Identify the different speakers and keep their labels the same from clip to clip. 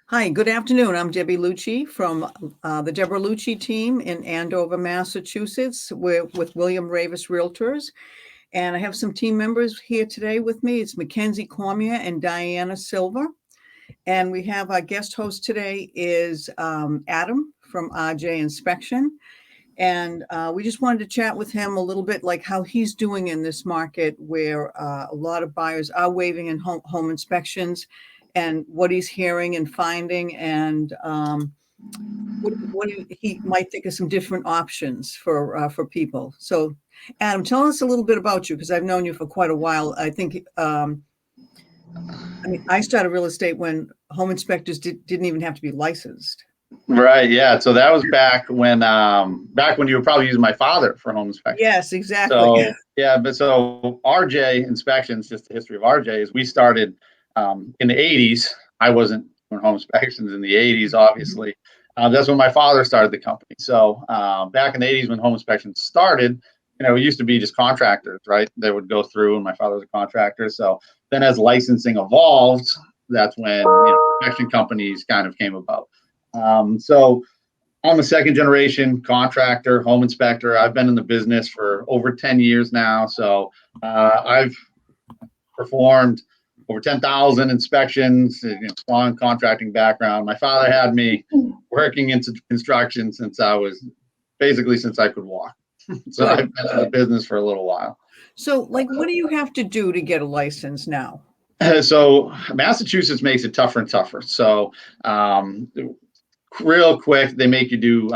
Speaker 1: Hi, good afternoon. I'm Debbie Lucci from the Deborah Lucci team in Andover, Massachusetts. We're with William Raveis Realtors, and I have some team members here today with me. It's Mackenzie Cormier and Diana Silva. And we have our guest host today is Adam from RJ Inspection. And we just wanted to chat with him a little bit, like how he's doing in this market where a lot of buyers are waiving in home inspections, and what he's hearing and finding, and what he might think of some different options for people. So, Adam, tell us a little bit about you, because I've known you for quite a while. I think, I mean, I started real estate when home inspectors didn't even have to be licensed.
Speaker 2: Right. Yeah. So that was back when you were probably using my father for home inspection.
Speaker 1: Yes, exactly.
Speaker 2: So yeah, but so RJ Inspections, just the history of RJ is we started in the 80s. I wasn't doing home inspections in the 80s, obviously. That's when my father started the company. So back in the 80s when home inspections started, it used to be just contractors, right? They would go through, and my father was a contractor. So then as licensing evolved, that's when inspection companies kind of came about. So I'm a second generation contractor, home inspector. I've been in the business for over 10 years now. So I've performed over 10,000 inspections, strong contracting background. My father had me working into construction since I could walk. So I've been in the business for a little while.
Speaker 1: So, like, what do you have to do to get a license now?
Speaker 2: So Massachusetts makes it tougher and tougher. So real quick, they make you do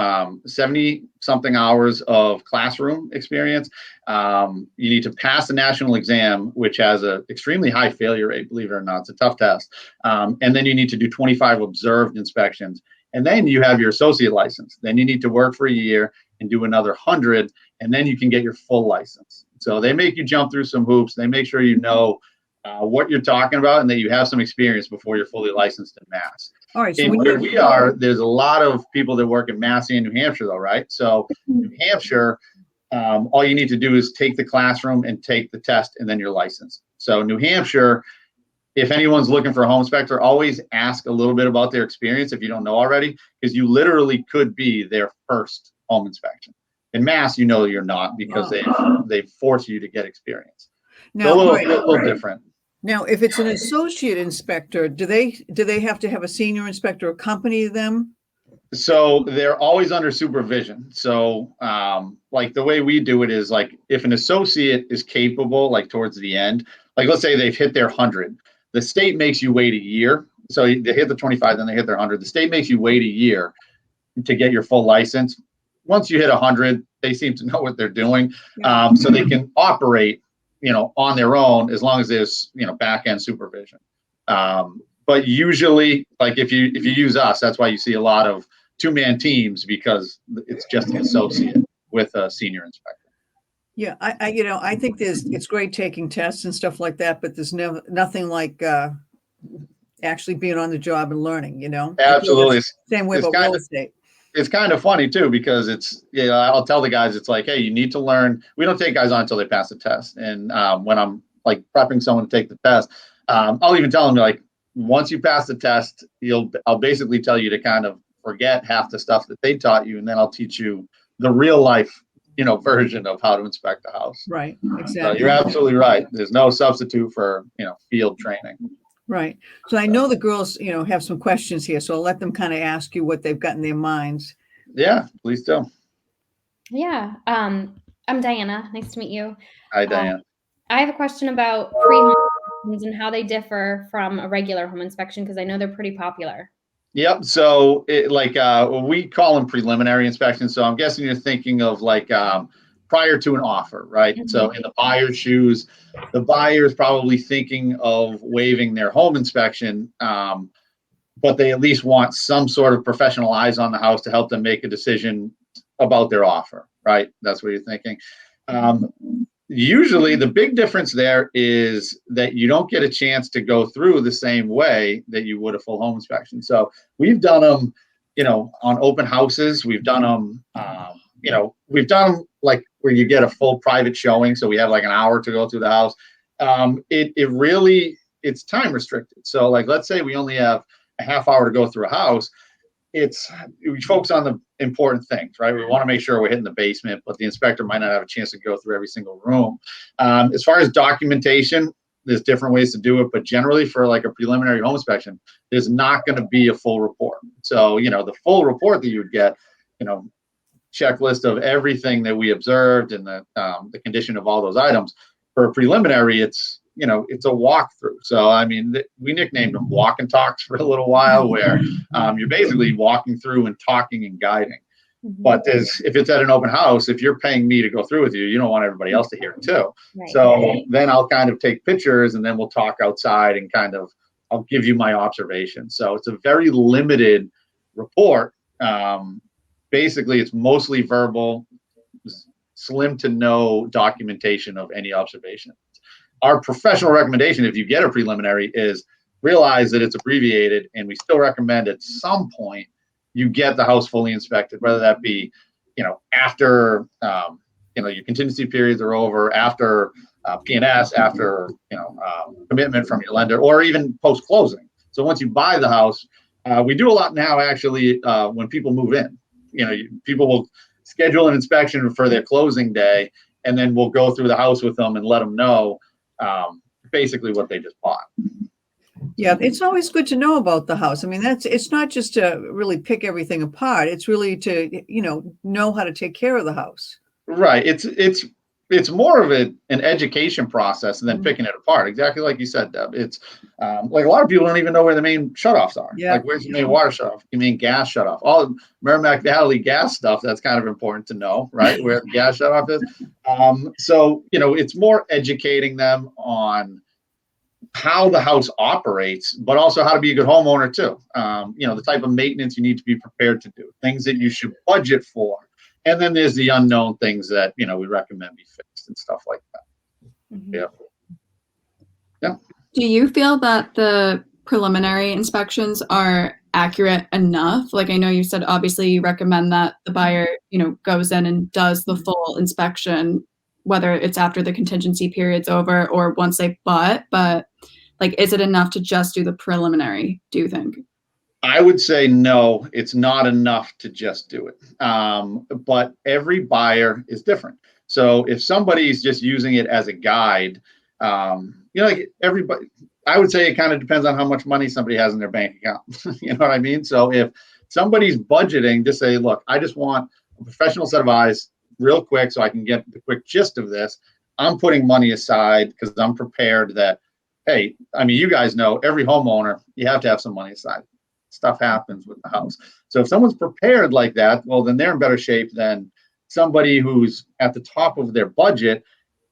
Speaker 2: 70 something hours of classroom experience. You need to pass the national exam, which has an extremely high failure rate, believe it or not. It's a tough test. And then you need to do 25 observed inspections. And then you have your associate license. Then you need to work for a year and do another 100, and then you can get your full license. So they make you jump through some hoops. They make sure you know what you're talking about and that you have some experience before you're fully licensed in Mass.
Speaker 1: All right. So
Speaker 2: and where we are, there's a lot of people that work in Mass and New Hampshire, though, right? So New Hampshire, all you need to do is take the classroom and take the test, and then you're licensed. So New Hampshire, if anyone's looking for a home inspector, always ask a little bit about their experience if you don't know already, because you literally could be their first home inspection. In Mass, you're not, because they force you to get experience.
Speaker 1: Now,
Speaker 2: so a little different.
Speaker 1: Now, if it's an associate inspector, do they have to have a senior inspector accompany them?
Speaker 2: So they're always under supervision. So like the way we do it is, like, if an associate is capable, like towards the end, like let's say they've hit their 100, the state makes you wait a year. So they hit the 25, then they hit their 100. The state makes you wait a year to get your full license. Once you hit 100, they seem to know what they're doing. So they can operate on their own, as long as there's, back end supervision. But usually, like if you use us, that's why you see a lot of two-man teams, because it's just an associate with a senior inspector.
Speaker 1: Yeah, I think it's great taking tests and stuff like that, but there's nothing like actually being on the job and learning.
Speaker 2: Absolutely.
Speaker 1: Same way about real estate.
Speaker 2: It's kind of funny too, because I'll tell the guys, it's like, hey, you need to learn. We don't take guys on until they pass the test. And when I'm like prepping someone to take the test, I'll even tell them, like, once you pass the test, I'll basically tell you to kind of forget half the stuff that they taught you, and then I'll teach you the real life, version of how to inspect a house.
Speaker 1: Right. Exactly.
Speaker 2: So you're absolutely right. There's no substitute for, field training.
Speaker 1: Right. So I know the girls, have some questions here, so I'll let them kind of ask you what they've got in their minds.
Speaker 2: Yeah, please do.
Speaker 3: Yeah. I'm Diana. Nice to meet you.
Speaker 2: Hi, Diana.
Speaker 3: I have a question about pre-home inspections and how they differ from a regular home inspection, because I know they're pretty popular.
Speaker 2: Yep. So we call them preliminary inspections. So I'm guessing you're thinking of like prior to an offer, right? Mm-hmm. So in the buyer's shoes, the buyer is probably thinking of waiving their home inspection, but they at least want some sort of professional eyes on the house to help them make a decision about their offer, right? That's what you're thinking. Usually the big difference there is that you don't get a chance to go through the same way that you would a full home inspection. So we've done them, on open houses. We've done them, we've done them like where you get a full private showing. So we have like an hour to go through the house. It's time restricted. So like, let's say we only have a half hour to go through a house, we focus on the important things, right? We want to make sure we're hitting the basement, but the inspector might not have a chance to go through every single room. As far as documentation, there's different ways to do it, but generally for like a preliminary home inspection, there's not going to be a full report. So, the full report that you would get, checklist of everything that we observed and the condition of all those items. For a preliminary, it's a walkthrough. So, I mean, we nicknamed them walk and talks for a little while, where you're basically walking through and talking and guiding.
Speaker 3: Mhm.
Speaker 2: But if it's at an open house, if you're paying me to go through with you, you don't want everybody else to hear it too.
Speaker 3: Right.
Speaker 2: So then I'll kind of take pictures and then we'll talk outside and I'll give you my observations. So it's a very limited report. Basically, it's mostly verbal, slim to no documentation of any observation. Our professional recommendation, if you get a preliminary, is realize that it's abbreviated, and we still recommend at some point you get the house fully inspected, whether that be, after, your contingency periods are over, after P&S, after, commitment from your lender, or even post-closing. So once you buy the house, we do a lot now, actually, when people move in. People will schedule an inspection for their closing day, and then we'll go through the house with them and let them know basically what they just bought.
Speaker 1: Yeah, it's always good to know about the house. I mean, it's not just to really pick everything apart. It's really to, know how to take care of the house.
Speaker 2: Right. It's more of an education process than picking it apart. Exactly like you said, Deb. It's like a lot of people don't even know where the main shutoffs are.
Speaker 1: Yeah.
Speaker 2: Like, where's the main water shutoff? You mean gas shutoff? All the Merrimack Valley gas stuff, that's kind of important to know, right? Where the gas shutoff is. So, it's more educating them on how the house operates, but also how to be a good homeowner too. The type of maintenance you need to be prepared to do, things that you should budget for. And then there's the unknown things that, we recommend be fixed and stuff like that.
Speaker 3: Mhm.
Speaker 2: Yeah. Yeah.
Speaker 4: Do you feel that the preliminary inspections are accurate enough? Like, I know you said, obviously you recommend that the buyer, goes in and does the full inspection, whether it's after the contingency period's over or once they've bought, but like, is it enough to just do the preliminary, do you think?
Speaker 2: I would say no, it's not enough to just do it. But every buyer is different. So if somebody's just using it as a guide, like everybody, I would say it kind of depends on how much money somebody has in their bank account. You know what I mean? So if somebody's budgeting, just say, look, I just want a professional set of eyes real quick so I can get the quick gist of this. I'm putting money aside because I'm prepared that, hey, I mean, you guys know every homeowner, you have to have some money aside. Stuff happens with the house. So if someone's prepared like that, well, then they're in better shape than somebody who's at the top of their budget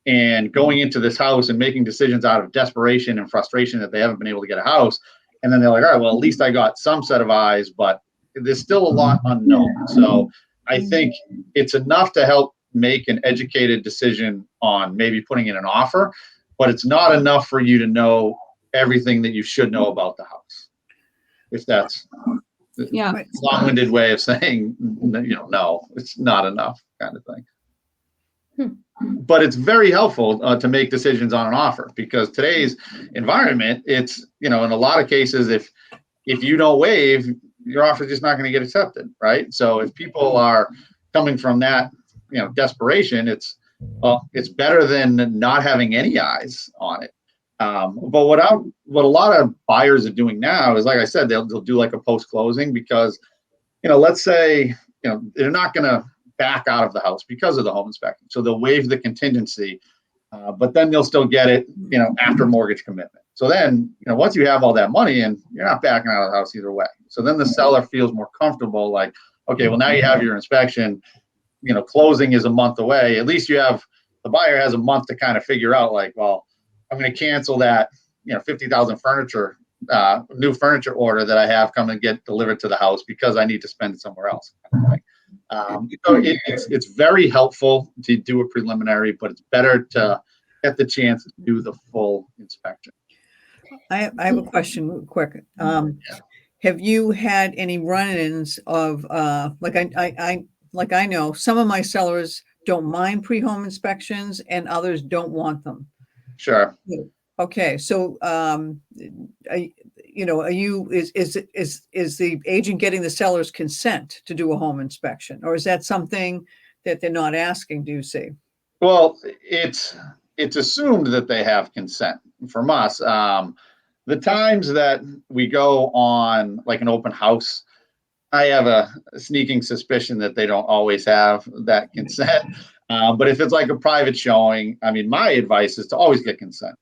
Speaker 2: and going into this house and making decisions out of desperation and frustration that they haven't been able to get a house. And then they're like, all right, well, at least I got some set of eyes, but there's still a lot unknown. So I think it's enough to help make an educated decision on maybe putting in an offer, but it's not enough for you to know everything that you should know about the house. If that's
Speaker 4: Yeah.
Speaker 2: a long-winded way of saying, no, it's not enough kind of thing. But it's very helpful to make decisions on an offer, because today's environment, it's, in a lot of cases, if you don't waive, your offer is just not going to get accepted, right? So if people are coming from that, desperation, it's better than not having any eyes on it. But what a lot of buyers are doing now is, like I said, they'll do like a post-closing, because, let's say, they're not going to back out of the house because of the home inspection. So they'll waive the contingency, but then they'll still get it, after mortgage commitment. So then, once you have all that money in, you're not backing out of the house either way. So then the seller feels more comfortable, like, okay, well, now you have your inspection, closing is a month away. At least the buyer has a month to kind of figure out, like, well, I'm going to cancel that, 50,000 new furniture order that I have come and get delivered to the house because I need to spend it somewhere else. So it's very helpful to do a preliminary, but it's better to get the chance to do the full inspection.
Speaker 1: I have a question real quick. Have you had any run-ins of like I know some of my sellers don't mind pre-home inspections and others don't want them?
Speaker 2: Sure.
Speaker 1: Okay, so is the agent getting the seller's consent to do a home inspection, or is that something that they're not asking? Do you see?
Speaker 2: Well, it's assumed that they have consent from us. The times that we go on like an open house, I have a sneaking suspicion that they don't always have that consent. But if it's like a private showing, I mean, my advice is to always get consent.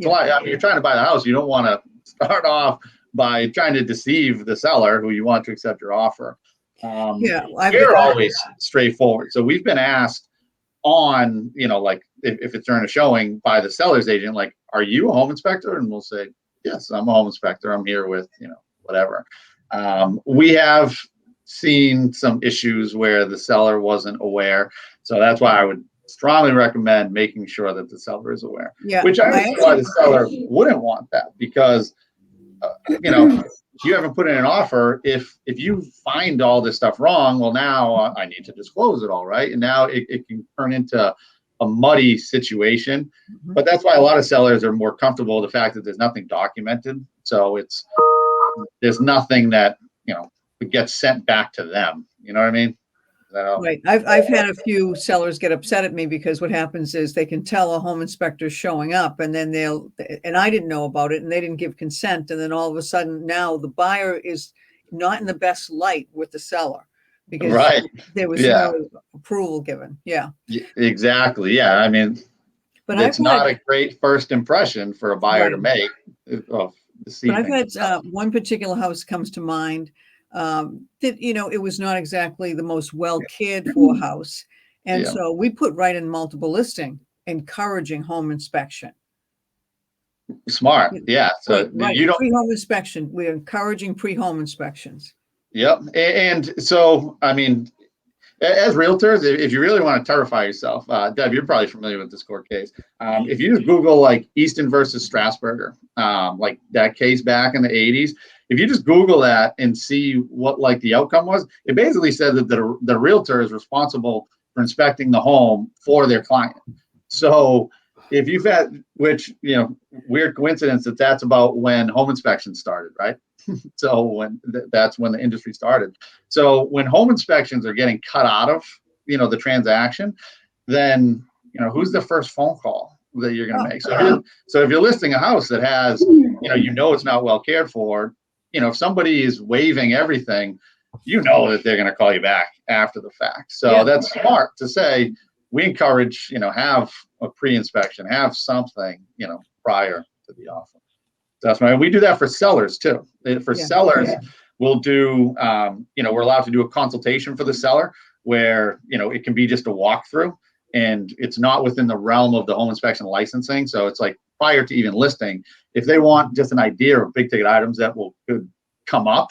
Speaker 2: So I mean, you're trying to buy the house, you don't want to start off by trying to deceive the seller who you want to accept your offer. We're always straightforward. So we've been asked on, like if it's during a showing by the seller's agent, like, are you a home inspector? And we'll say, yes, I'm a home inspector. I'm here with, whatever. We have seen some issues where the seller wasn't aware. So that's why I would strongly recommend making sure that the seller is aware, which I understand why the seller wouldn't want that, because, you haven't put in an offer. If you find all this stuff wrong, well, now I need to disclose it all, right? And now it can turn into a muddy situation.
Speaker 1: Mm-hmm.
Speaker 2: But that's why a lot of sellers are more comfortable with the fact that there's nothing documented. So there's nothing that, gets sent back to them. You know what I mean?
Speaker 1: Right. I've had a few sellers get upset at me because what happens is they can tell a home inspector's showing up, and then and I didn't know about it, and they didn't give consent. And then all of a sudden now the buyer is not in the best light with the seller because there was no approval given. Yeah,
Speaker 2: exactly. Yeah. I mean, but it's not a great first impression for a buyer to make of deceiving.
Speaker 1: But I've had one particular house comes to mind. That it was not exactly the most well cared for house, and so we put right in multiple listing encouraging home inspection.
Speaker 2: Smart, yeah. So you don't
Speaker 1: pre-home inspection. We're encouraging pre-home inspections.
Speaker 2: Yep, and so I mean, as realtors, if you really want to terrify yourself, Deb, you're probably familiar with this court case. If you just Google like Easton versus Strasburger, like that case back in the 80s. If you just Google that and see what like the outcome was, it basically said that the realtor is responsible for inspecting the home for their client. So if you've had, which, weird coincidence that's about when home inspections started, right? So that's when the industry started. So when home inspections are getting cut out of, the transaction, then, who's the first phone call that you're going to make? So if you're listing a house that has, it's not well cared for, if somebody is waiving everything, that they're going to call you back after the fact. So that's smart to say, we encourage, have a pre-inspection, have something, prior to the offer. That's right. We do that for sellers too. For sellers, we'll do, we're allowed to do a consultation for the seller where, it can be just a walkthrough and it's not within the realm of the home inspection licensing. So it's like prior to even listing, if they want just an idea of big ticket items that could come up,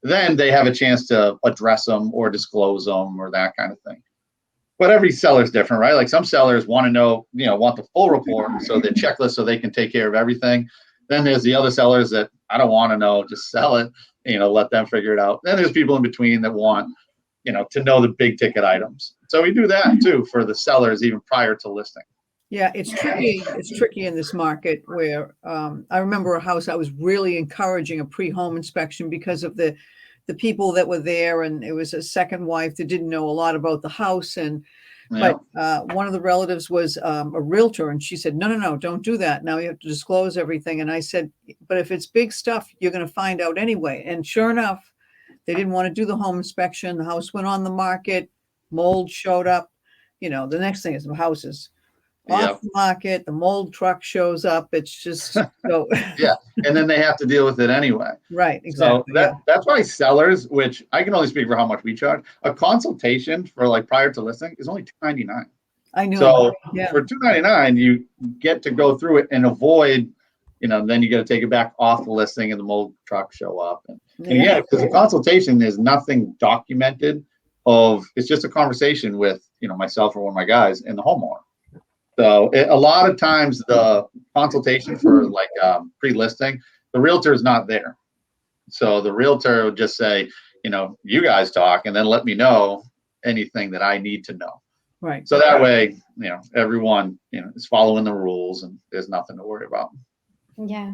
Speaker 2: then they have a chance to address them or disclose them or that kind of thing. But every seller is different, right? Like some sellers want to know, want the full report, so the checklist, so they can take care of everything. Then there's the other sellers that I don't want to know, just sell it, let them figure it out. Then there's people in between that want, to know the big ticket items. So we do that too for the sellers even prior to listing.
Speaker 1: Yeah, it's tricky. It's tricky in this market where I remember a house I was really encouraging a pre-home inspection because of the people that were there, and it was a second wife that didn't know a lot about the house, but one of the relatives was a realtor, and she said, no, don't do that. Now you have to disclose everything. And I said, but if it's big stuff, you're going to find out anyway. And sure enough, they didn't want to do the home inspection. The house went on the market, mold showed up. The next thing is the house is off the market, the mold truck shows up. It's just so
Speaker 2: and then they have to deal with it anyway.
Speaker 1: Right, exactly.
Speaker 2: So that's why sellers, which I can only speak for how much we charge, a consultation for like prior to listing is only $299.
Speaker 1: I know.
Speaker 2: So for $299, you get to go through it and avoid, then you got to take it back off the listing and the mold truck show up. And because the consultation is nothing documented it's just a conversation with, myself or one of my guys and the homeowner. So a lot of times the consultation for like pre-listing, the realtor is not there. So the realtor would just say, you guys talk and then let me know anything that I need to know.
Speaker 1: Right.
Speaker 2: So that way, everyone, is following the rules and there's nothing to worry about.
Speaker 3: Yeah.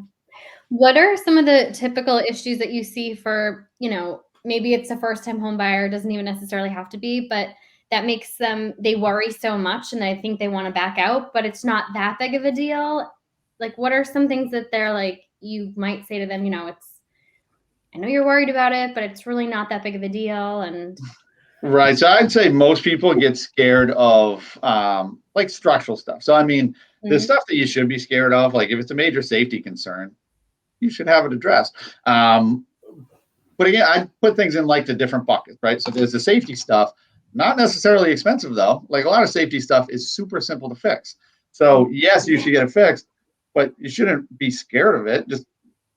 Speaker 3: What are some of the typical issues that you see for, maybe it's a first-time home buyer, doesn't even necessarily have to be, but that makes they worry so much and I think they want to back out, but it's not that big of a deal. Like, what are some things that they're like, you might say to them, I know you're worried about it, but it's really not that big of a deal. And
Speaker 2: Right. So I'd say most people get scared of like structural stuff. So, I mean, the stuff that you should be scared of, like if it's a major safety concern, you should have it addressed. But again, I put things in like the different buckets, right? So there's the safety stuff, not necessarily expensive though. Like a lot of safety stuff is super simple to fix. So yes, you should get it fixed, but you shouldn't be scared of it. Just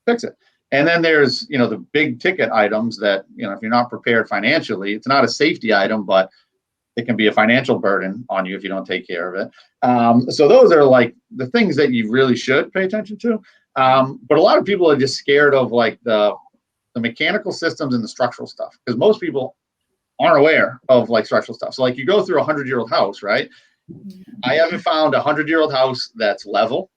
Speaker 2: fix it. And then there's, the big ticket items that, if you're not prepared financially, it's not a safety item, but it can be a financial burden on you if you don't take care of it. So those are like the things that you really should pay attention to. But a lot of people are just scared of like the mechanical systems and the structural stuff, because most people aren't aware of like structural stuff. So like you go through a 100-year-old house, right? I haven't found a 100-year-old house that's level,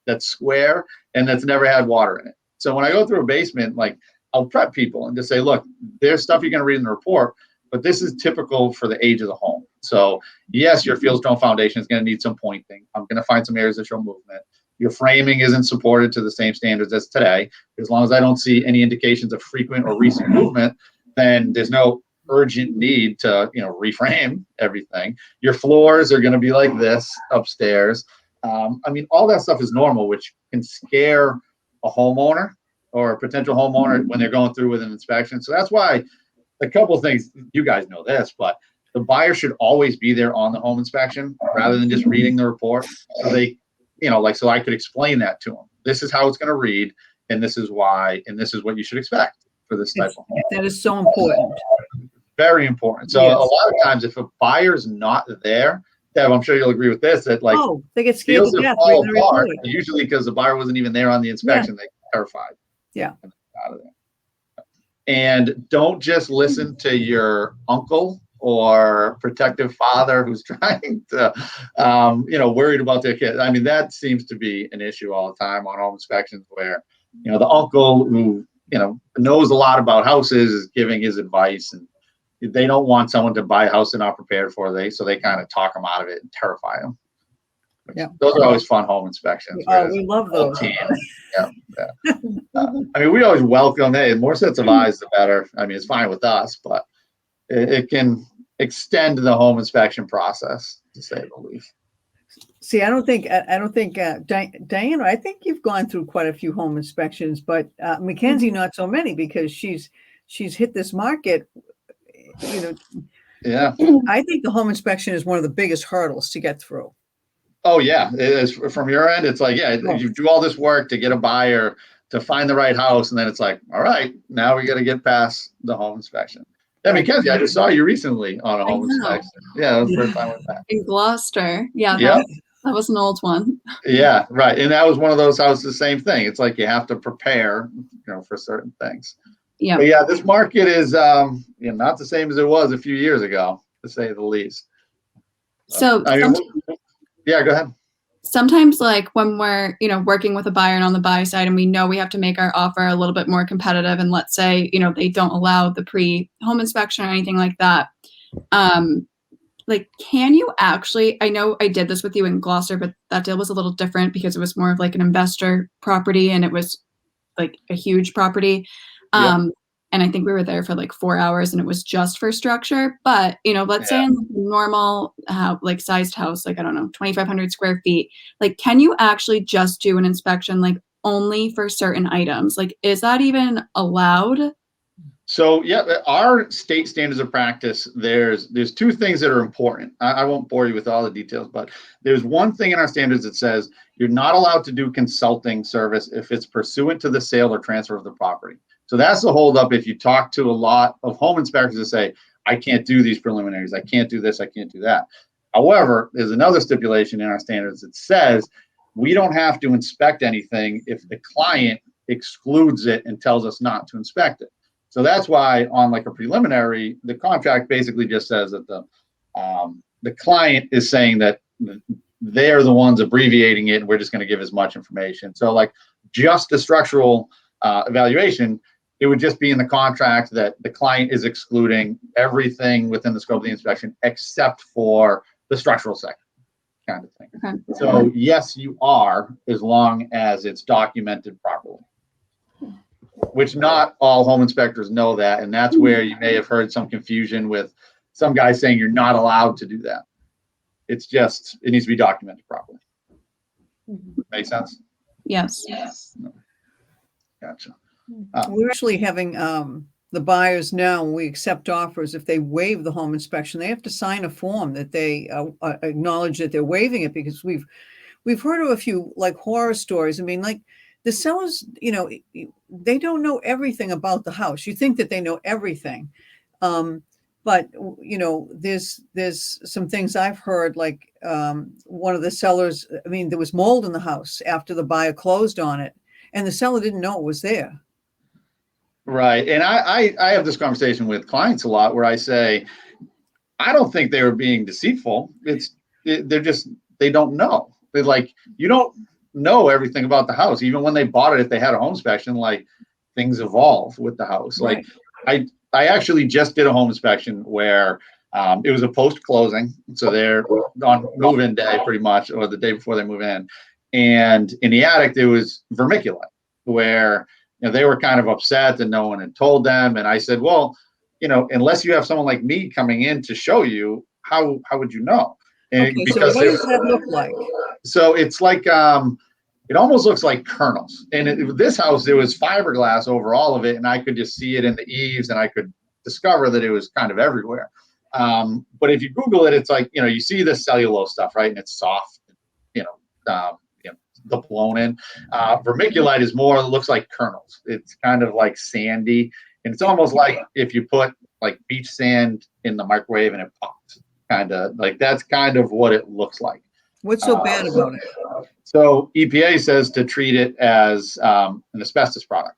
Speaker 2: that's square, and that's never had water in it. So when I go through a basement, like I'll prep people and just say, look, there's stuff you're going to read in the report, but this is typical for the age of the home. So yes, your fieldstone foundation is going to need some pointing. I'm going to find some areas that show movement. Your framing isn't supported to the same standards as today. As long as I don't see any indications of frequent or recent movement, then there's no urgent need to, reframe everything. Your floors are going to be like this upstairs. I mean, all that stuff is normal, which can scare a homeowner or a potential homeowner when they're going through with an inspection. So that's why a couple of things, you guys know this, but the buyer should always be there on the home inspection rather than just reading the report. So they, so I could explain that to them. This is how it's going to read, and this is why, and this is what you should expect for this type of home.
Speaker 1: That is so important.
Speaker 2: Very important. So
Speaker 1: Yes.
Speaker 2: A lot of times, if a buyer's not there, Deb, I'm sure you'll agree with this, that like
Speaker 1: They get scared
Speaker 2: deals
Speaker 1: to
Speaker 2: that
Speaker 1: death.
Speaker 2: fall
Speaker 1: reading the
Speaker 2: apart,
Speaker 1: report.
Speaker 2: usually because the buyer wasn't even there on the inspection. They get terrified.
Speaker 1: Yeah.
Speaker 2: Out of there. And don't just listen to your uncle or protective father who's trying to, worried about their kids. I mean, that seems to be an issue all the time on home inspections where, the uncle who, knows a lot about houses is giving his advice, and they don't want someone to buy a house they're not prepared for. So they kind of talk them out of it and terrify them.
Speaker 1: Yeah.
Speaker 2: Those are always fun home inspections.
Speaker 1: We love those.
Speaker 2: Yeah. I mean, we always welcome, hey, more sets of eyes, the better. I mean, it's fine with us, but it can extend the home inspection process, to say the least.
Speaker 1: See, I don't think Diana, I think you've gone through quite a few home inspections, but Mackenzie, not so many, because she's hit this market.
Speaker 2: Yeah.
Speaker 1: I think the home inspection is one of the biggest hurdles to get through.
Speaker 2: Oh yeah, it is. From your end, it's like, you do all this work to get a buyer to find the right house, and then it's like, all right, now we got to get past the home inspection. Yeah, Mackenzie, I just saw you recently on a home inspection. Yeah, that was the first time with that.
Speaker 4: In Gloucester. Yeah,
Speaker 2: Yep.
Speaker 4: that was an old one.
Speaker 2: Yeah, right. And that was one of those houses, the same thing. It's like you have to prepare, for certain things.
Speaker 4: Yeah.
Speaker 2: But yeah, this market is not the same as it was a few years ago, to say the least.
Speaker 4: So
Speaker 2: I mean, yeah, go ahead.
Speaker 4: sometimes like when we're, working with a buyer and on the buy side and we know we have to make our offer a little bit more competitive, and let's say, they don't allow the pre-home inspection or anything like that. Like, can you actually, I know I did this with you in Gloucester, but that deal was a little different because it was more of like an investor property and it was like a huge property. And I think we were there for like 4 hours and it was just for structure. But, let's say in a normal, like sized house, like, I don't know, 2,500 square feet, like, can you actually just do an inspection, like only for certain items? Like, is that even allowed?
Speaker 2: So yeah, our state standards of practice, there's two things that are important. I won't bore you with all the details, but there's one thing in our standards that says you're not allowed to do consulting service if it's pursuant to the sale or transfer of the property. So that's the holdup. If you talk to a lot of home inspectors that say, I can't do these preliminaries, I can't do this, I can't do that. However, there's another stipulation in our standards that says we don't have to inspect anything if the client excludes it and tells us not to inspect it. So that's why on like a preliminary, the contract basically just says that the client is saying that they're the ones abbreviating it and we're just going to give as much information. So like just a structural evaluation, it would just be in the contract that the client is excluding everything within the scope of the inspection except for the structural section, kind of thing.
Speaker 4: Okay.
Speaker 2: So yes, you are, as long as it's documented properly. Which not all home inspectors know that, and that's where you may have heard some confusion with some guys saying you're not allowed to do that. It's just, it needs to be documented properly. Make sense?
Speaker 4: Yes.
Speaker 2: Gotcha.
Speaker 1: We're actually having the buyers now, when we accept offers, if they waive the home inspection, they have to sign a form that they acknowledge that they're waiving it, because we've heard of a few like horror stories. I mean, like the sellers, you know, they don't know everything about the house. You think that they know everything. But you know, there's some things I've heard, like one of the sellers, I mean, there was mold in the house after the buyer closed on it, and the seller didn't know it was there.
Speaker 2: Right. And I have this conversation with clients a lot where I say, I don't think they were being deceitful. They're just, they don't know. They're like, you don't know everything about the house. Even when they bought it, if they had a home inspection, like things evolve with the house.
Speaker 1: Right.
Speaker 2: Like I actually just did a home inspection where it was a post-closing. So they're on move-in day pretty much, or the day before they move in. And in the attic, there was vermiculite where, you know, they were kind of upset that no one had told them. And I said, well, you know, unless you have someone like me coming in to show you, how would you know? And
Speaker 1: Okay, so what does that look like?
Speaker 2: So it's like, it almost looks like kernels. And this house, there was fiberglass over all of it, and I could just see it in the eaves, and I could discover that it was kind of everywhere. But if you Google it, it's like, you know, you see the cellulose stuff, right? And it's soft, you know, the blown in. Vermiculite is more, it looks like kernels. It's kind of like sandy, and it's almost like if you put like beach sand in the microwave and it pops, kind of like, that's kind of what it looks like.
Speaker 1: What's so bad about it?
Speaker 2: So EPA says to treat it as an asbestos product,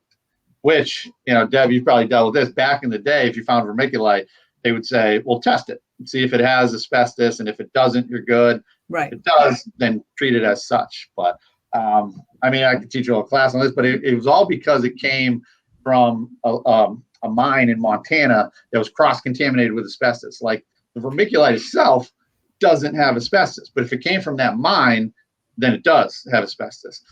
Speaker 2: which, you know, Deb, you've probably dealt with this. Back in the day, if you found vermiculite, they would say, well, test it, see if it has asbestos, and if it doesn't, you're good.
Speaker 1: Right.
Speaker 2: If it does, then treat it as such. But I mean, I could teach you a class on this, but it was all because it came from a mine in Montana that was cross-contaminated with asbestos. Like the vermiculite itself doesn't have asbestos, but if it came from that mine, then it does have asbestos,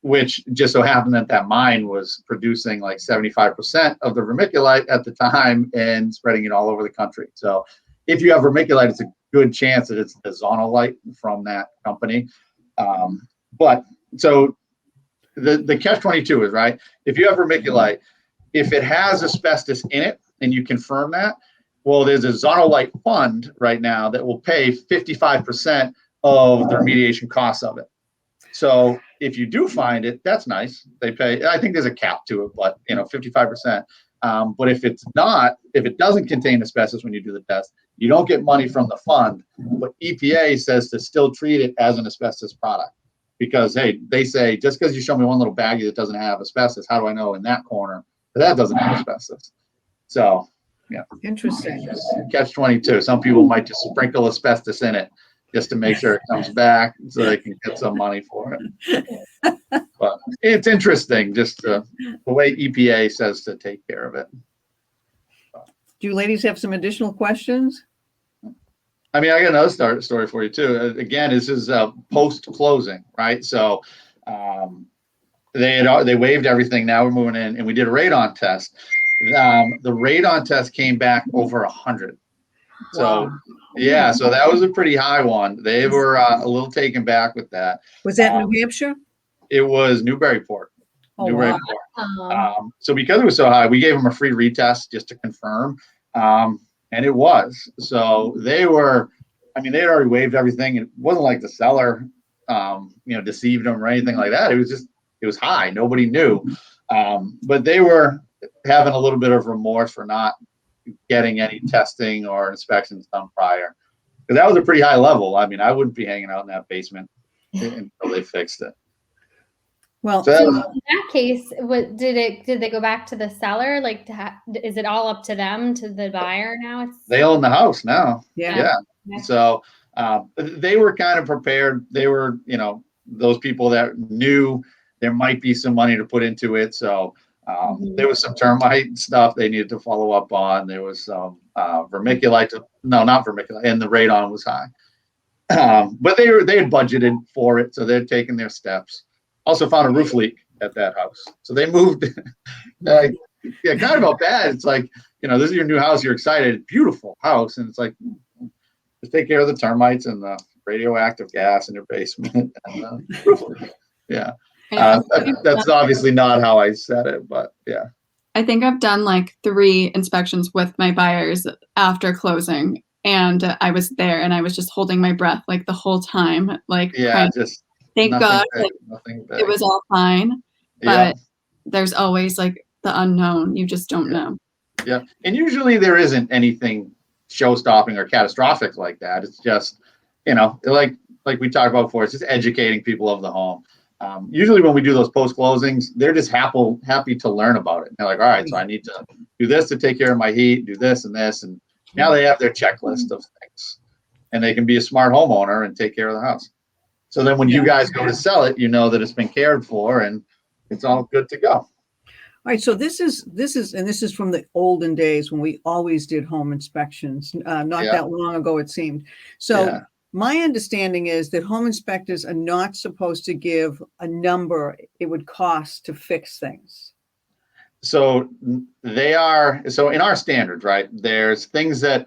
Speaker 2: which just so happened that that mine was producing like 75% of the vermiculite at the time and spreading it all over the country. So if you have vermiculite, it's a good chance that it's the zonolite from that company. But so the catch-22 is, right, if you have vermiculite, if it has asbestos in it and you confirm that, well, there's a zonolite fund right now that will pay 55% of the remediation costs of it. So if you do find it, that's nice. They pay, I think there's a cap to it, but, you know, 55%. But if it's not, if it doesn't contain asbestos when you do the test, you don't get money from the fund. But EPA says to still treat it as an asbestos product. Because, hey, they say, just because you show me one little baggie that doesn't have asbestos, how do I know in that corner that doesn't have asbestos? So, yeah.
Speaker 1: Interesting.
Speaker 2: Catch-22. Some people might just sprinkle asbestos in it just to make sure it comes back so they can get some money for it. But it's interesting, just the way EPA says to take care of it.
Speaker 1: Do you ladies have some additional questions?
Speaker 2: I mean, I got another story for you too. Again, this is post-closing, right? So they waived everything. Now we're moving in, and we did a radon test. The radon test came back over 100. So
Speaker 1: Wow.
Speaker 2: yeah, so that was a pretty high one. They were a little taken back with that.
Speaker 1: Was that New Hampshire?
Speaker 2: It was Newburyport.
Speaker 1: Oh,
Speaker 2: Newburyport.
Speaker 3: Wow.
Speaker 2: So because it was so high, we gave them a free retest just to confirm. And it was. So they were, I mean, they had already waived everything. It wasn't like the seller, deceived them or anything like that. It was just, it was high. Nobody knew. But they were having a little bit of remorse for not getting any testing or inspections done prior. Because that was a pretty high level. I mean, I wouldn't be hanging out in that basement until they fixed it.
Speaker 1: Well,
Speaker 2: So
Speaker 3: So in that case, did they go back to the seller? Like, is it all up to them, to the buyer now?
Speaker 2: they own the house now.
Speaker 1: yeah.
Speaker 3: Okay.
Speaker 2: So they were kind of prepared. They were, those people that knew there might be some money to put into it. So there was some termite stuff they needed to follow up on. There was some vermiculite. No, not vermiculite. And the radon was high. But they had budgeted for it. So they're taking their steps. Also found a roof leak at that house. So they moved. Kind of felt bad. It's like, this is your new house. You're excited. Beautiful house. And it's like, just take care of the termites and the radioactive gas in your basement. And, yeah. That's obviously not how I said it, but yeah.
Speaker 4: I think I've done like 3 inspections with my buyers after closing, and I was there and I was just holding my breath like the whole time. Like,
Speaker 2: yeah, just
Speaker 4: thank God it was all fine. But there's always like the unknown. You just don't know.
Speaker 2: Yeah. And usually there isn't anything show-stopping or catastrophic like that. It's just, like we talked about before, it's just educating people of the home. Usually when we do those post closings, they're just happy to learn about it. They're like, all right, so I need to do this to take care of my heat, do this and this. And now they have their checklist of things, and they can be a smart homeowner and take care of the house. So then when you guys go to sell it, you know that it's been cared for and it's all good to go.
Speaker 1: All right. So this is from the olden days when we always did home inspections, not that long ago, it seemed. So my understanding is that home inspectors are not supposed to give a number it would cost to fix things.
Speaker 2: So they are. So in our standards, right, there's things that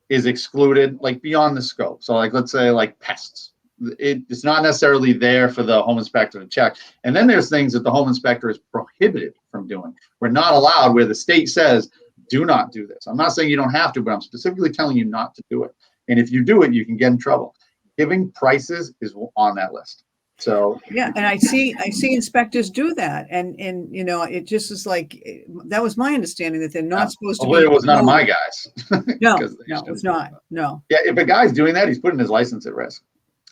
Speaker 2: is excluded, like beyond the scope. So like, let's say like pests. It's not necessarily there for the home inspector to check. And then there's things that the home inspector is prohibited from doing. We're not allowed, where the state says, do not do this. I'm not saying you don't have to, but I'm specifically telling you not to do it. And if you do it, you can get in trouble. Giving prices is on that list. So
Speaker 1: yeah, and I see inspectors do that, and it just is like, that was my understanding, that they're not supposed to be.
Speaker 2: It was none of my guys.
Speaker 1: No, it's not. No.
Speaker 2: Yeah, if a guy's doing that, he's putting his license at risk.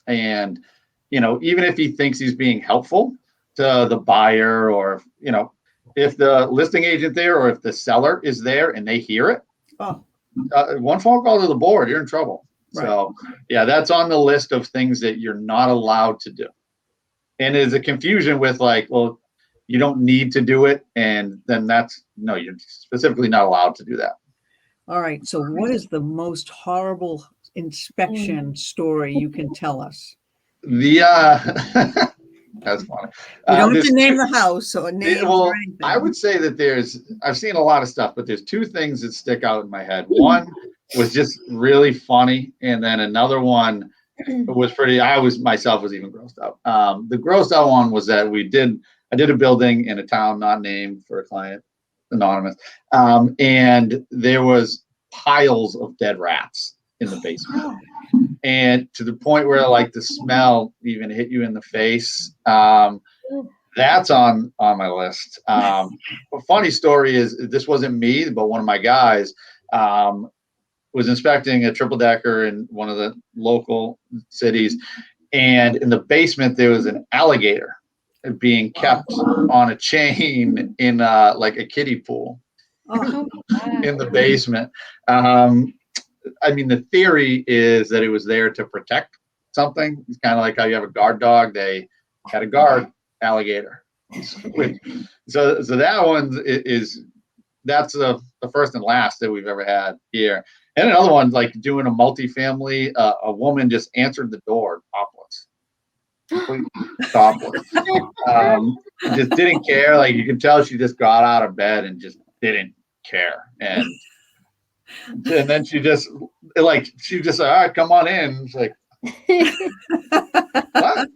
Speaker 2: And even if he thinks he's being helpful to the buyer, or if the listing agent there, or if the seller is there and they hear it, one phone call to the board, you're in trouble. Right. So yeah, that's on the list of things that you're not allowed to do. And there's a confusion with like, well, you don't need to do it. And then you're specifically not allowed to do that.
Speaker 1: All right. So what is the most horrible inspection story you can tell us?
Speaker 2: That's funny.
Speaker 1: You don't have to name the house or name or anything.
Speaker 2: I would say that I've seen a lot of stuff, but there's 2 things that stick out in my head. One was just really funny, and then another one was I myself was even grossed out. The grossed out one was that I did a building in a town not named for a client, anonymous, and there was piles of dead rats in the basement. And to the point where like the smell even hit you in the face. That's on my list. A funny story is, this wasn't me, but one of my guys was inspecting a triple decker in one of the local cities. And in the basement, there was an alligator being kept on a chain in like a kiddie pool in the basement. The theory is that it was there to protect something. It's kind of like how you have a guard dog. They had a guard alligator. So that one that's the first and last that we've ever had here. And another one, like doing a multifamily, a woman just answered the door topless. Completely topless. Just didn't care. Like, you could tell she just got out of bed and just didn't care. And then she just all right, come on in. It's like, what?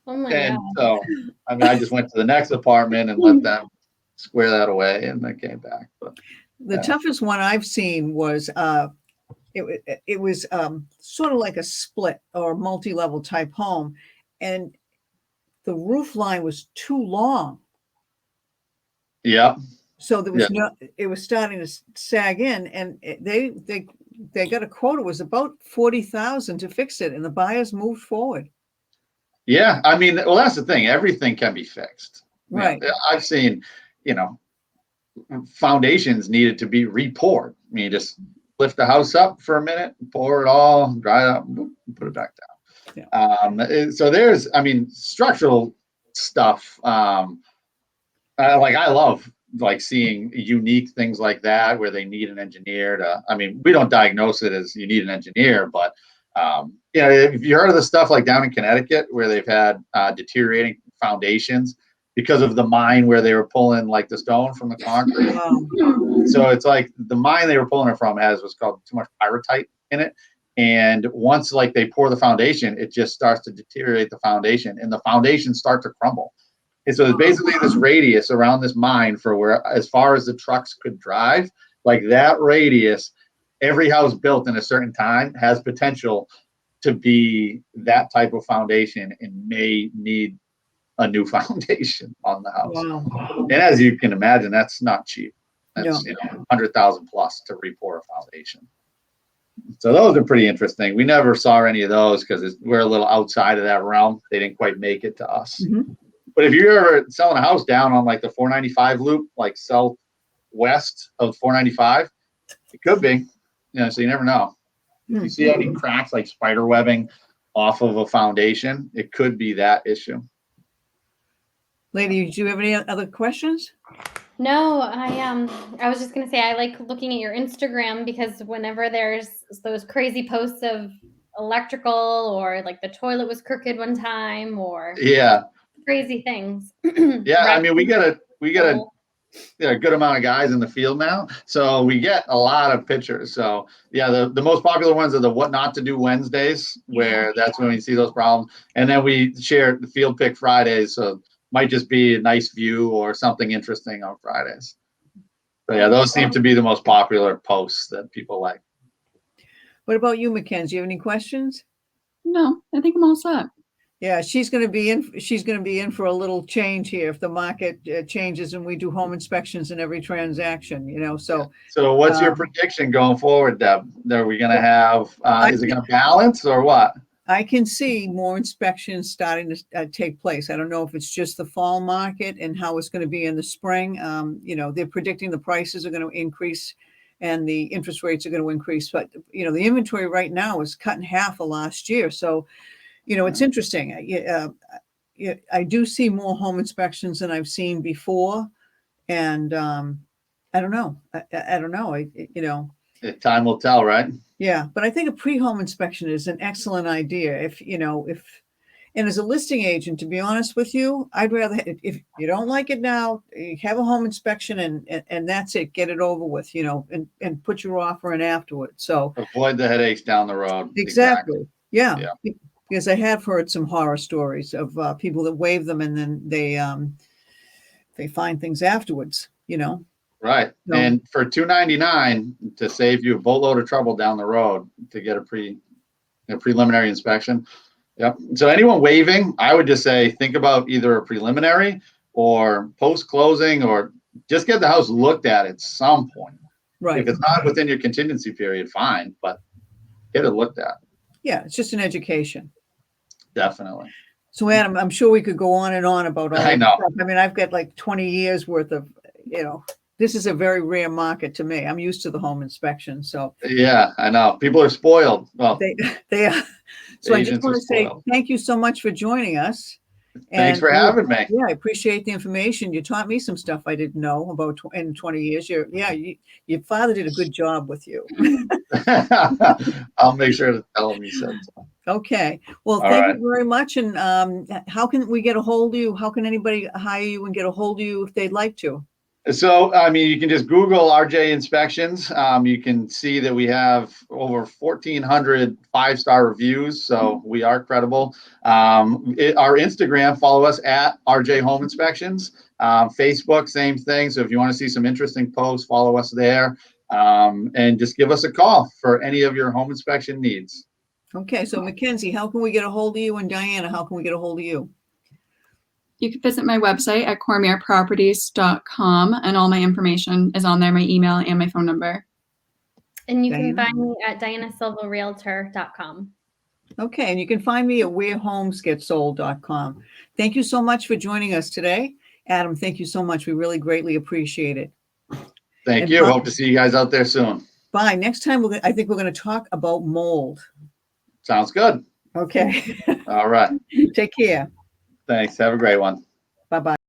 Speaker 3: Oh my
Speaker 2: and
Speaker 3: God.
Speaker 2: So I just went to the next apartment and let them square that away, and then came back. But
Speaker 1: the toughest one I've seen was it was sort of like a split or multi-level type home, and the roof line was too long.
Speaker 2: Yeah.
Speaker 1: So there was it was starting to sag in, and they got a quote. It was about $40,000 to fix it, and the buyers moved forward.
Speaker 2: Yeah, well, that's the thing. Everything can be fixed.
Speaker 1: Right.
Speaker 2: I've seen, foundations needed to be re-poured. Just lift the house up for a minute, pour it all, dry it up, put it back down. Yeah. So there's, structural stuff. I love like seeing unique things like that where they need an engineer to, I mean, we don't diagnose it as you need an engineer, but if you heard of the stuff like down in Connecticut where they've had deteriorating foundations because of the mine where they were pulling like the stone from the concrete.
Speaker 1: Wow.
Speaker 2: So it's like the mine they were pulling it from has what's called too much pyrite in it. And once like they pour the foundation, it just starts to deteriorate the foundation and the foundations start to crumble. And so there's basically this radius around this mine for where, as far as the trucks could drive, like that radius, every house built in a certain time has potential to be that type of foundation and may need a new foundation on the house.
Speaker 1: Wow.
Speaker 2: And as you can imagine, that's not cheap. That's
Speaker 1: No.
Speaker 2: 100,000 plus to re-pour a foundation. So those are pretty interesting. We never saw any of those because we're a little outside of that realm. They didn't quite make it to us.
Speaker 1: Mhm.
Speaker 2: But if you're ever selling a house down on like the 495 loop, like southwest of 495, it could be. So you never know. If you see any cracks like spider webbing off of a foundation, it could be that issue.
Speaker 1: Lady, do you have any other questions?
Speaker 3: No, I was just gonna say I like looking at your Instagram because whenever there's those crazy posts of electrical or like the toilet was crooked one time or
Speaker 2: Yeah.
Speaker 3: crazy things.
Speaker 2: Yeah, I mean we get a good amount of guys in the field now, so we get a lot of pictures. So yeah, the most popular ones are the what not to do Wednesdays, where that's when we see those problems, and then we share the field pick Fridays. So might just be a nice view or something interesting on Fridays. But yeah, those seem to be the most popular posts that people like.
Speaker 1: What about you, Mackenzie? You have any questions?
Speaker 4: No, I think I'm all set.
Speaker 1: Yeah, she's going to be in for a little change here if the market changes and we do home inspections in every transaction, so.
Speaker 2: So what's your prediction going forward, Deb? Are we going to have, is it going to balance or what?
Speaker 1: I can see more inspections starting to take place. I don't know if it's just the fall market and how it's going to be in the spring. They're predicting the prices are going to increase and the interest rates are going to increase. But, the inventory right now is cut in half of last year. So, it's interesting. I do see more home inspections than I've seen before. And I don't know. I don't know.
Speaker 2: Time will tell, right?
Speaker 1: Yeah, but I think a pre-home inspection is an excellent idea. And as a listing agent, to be honest with you, I'd rather, if you don't like it now, you have a home inspection and that's it, get it over with, and put your offer in afterwards. So
Speaker 2: avoid the headaches down the road.
Speaker 1: Exactly. Yeah. Because I have heard some horror stories of people that waive them and then they find things afterwards,
Speaker 2: Right.
Speaker 1: So,
Speaker 2: and for $299 to save you a boatload of trouble down the road to get a preliminary inspection. Yep. So anyone waiving, I would just say, think about either a preliminary or post closing, or just get the house looked at some point.
Speaker 1: right.
Speaker 2: If it's not within your contingency period, fine, but get it looked at.
Speaker 1: Yeah, it's just an education.
Speaker 2: Definitely.
Speaker 1: So Adam, I'm sure we could go on and on about all
Speaker 2: I
Speaker 1: this
Speaker 2: know.
Speaker 1: stuff. I mean, I've got like 20 years worth of, this is a very rare market to me. I'm used to the home inspection. So
Speaker 2: Yeah, I know. People are spoiled. Well,
Speaker 1: they are. So I just
Speaker 2: agents
Speaker 1: want
Speaker 2: are
Speaker 1: to say
Speaker 2: spoiled.
Speaker 1: thank you so much for joining us.
Speaker 2: Thanks for having me.
Speaker 1: Yeah, I appreciate the information. You taught me some stuff I didn't know about in 20 years. Your father did a good job with you.
Speaker 2: I'll make sure to tell him you said so.
Speaker 1: Okay. Well, thank you very much. And how can we get a hold of you? How can anybody hire you and get a hold of you if they'd like to?
Speaker 2: So, I mean, you can just Google RJ Inspections. You can see that we have over 1,400 five-star reviews, so we are credible. Our Instagram, follow us at RJ Home Inspections. Facebook, same thing. So if you want to see some interesting posts, follow us there. And just give us a call for any of your home inspection needs.
Speaker 1: Okay. So Mackenzie, how can we get a hold of you? And Diana, how can we get a hold of you?
Speaker 4: You can visit my website at cormierproperties.com, and all my information is on there, my email and my phone number.
Speaker 3: And you
Speaker 1: Diana?
Speaker 3: can find me at dianasilvarealtor.com.
Speaker 1: Okay. And you can find me at wherehomesgetsold.com. Thank you so much for joining us today. Adam, thank you so much. We really greatly appreciate it.
Speaker 2: Thank you. Hope to see you guys out there soon.
Speaker 1: Bye. Next time, I think we're going to talk about mold.
Speaker 2: Sounds good.
Speaker 1: Okay.
Speaker 2: All right.
Speaker 1: Take care.
Speaker 2: Thanks. Have a great one.
Speaker 1: Bye-bye.